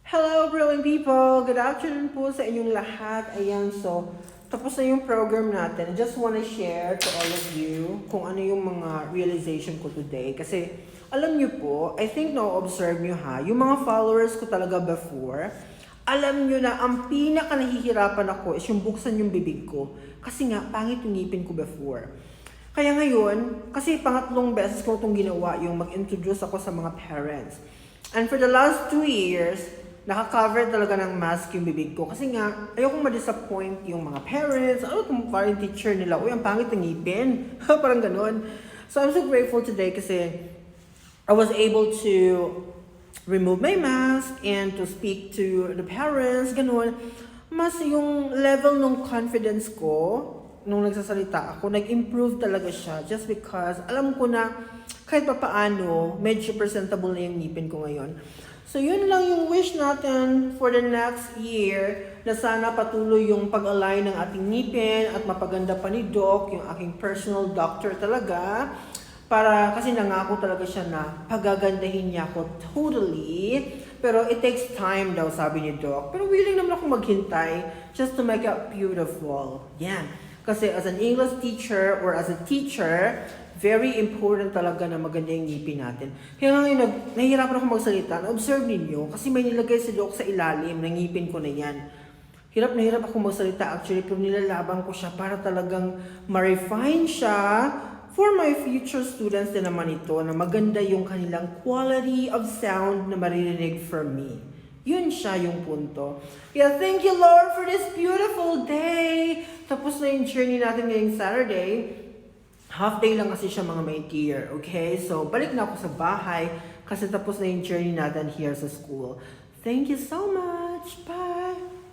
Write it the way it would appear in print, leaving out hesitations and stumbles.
Hello, brilliant people! Good afternoon po sa inyong lahat. Ayan, so, tapos na yung program natin. I just wanna share to all of you kung ano yung mga realization ko today. Kasi, alam niyo po, I think na-observe niyo ha, yung mga followers ko talaga before, alam niyo na ang pinaka nahihirapan ako is yung buksan yung bibig ko. Kasi nga, pangit yung ngipin ko before. Kaya ngayon, kasi pangatlong beses ko itong ginawa, yung mag-introduce ako sa mga parents. And for the last 2 years, naka-cover talaga ng mask yung bibig ko. Kasi nga, ayokong ma-disappoint yung mga parents. Ano kung parang teacher nila, uy, ang pangit ng ngipin. Parang ganun. So I'm so grateful today kasi I was able to remove my mask and to speak to the parents, ganun. Mas yung level ng confidence ko, nung nagsasalita ako, nag-improve talaga siya just because alam ko na kahit pa paano, medyo presentable na yung ngipin ko ngayon. So yun lang yung wish natin for the next year na sana patuloy yung pag-align ng ating ngipin at mapaganda pa ni Doc, yung aking personal doctor talaga. Para kasi nangako talaga siya na pagagandahin niya ako totally. Pero it takes time daw, sabi ni Doc. Pero willing naman ako maghintay just to make it beautiful. Yan. Kasi as an English teacher or as a teacher, very important talaga na maganda yung ngipin natin. Kaya ngayon, nahihirapan ako magsalita. Na-observe ninyo, kasi may nilagay si Doc sa ilalim ng ngipin ko na yan. Hirap na hirap ako magsalita actually, pero nilalaban ko siya para talagang ma-refine siya for my future students din naman ito, na maganda yung kanilang quality of sound na maririnig from me. Yun siya yung punto. Kaya thank you Lord for this beautiful day. Tapos na yung journey natin ngayong Saturday. Half day lang kasi siya mga may dear, okay? So, balik na ako sa bahay kasi tapos na yung journey natin here sa school. Thank you so much. Bye!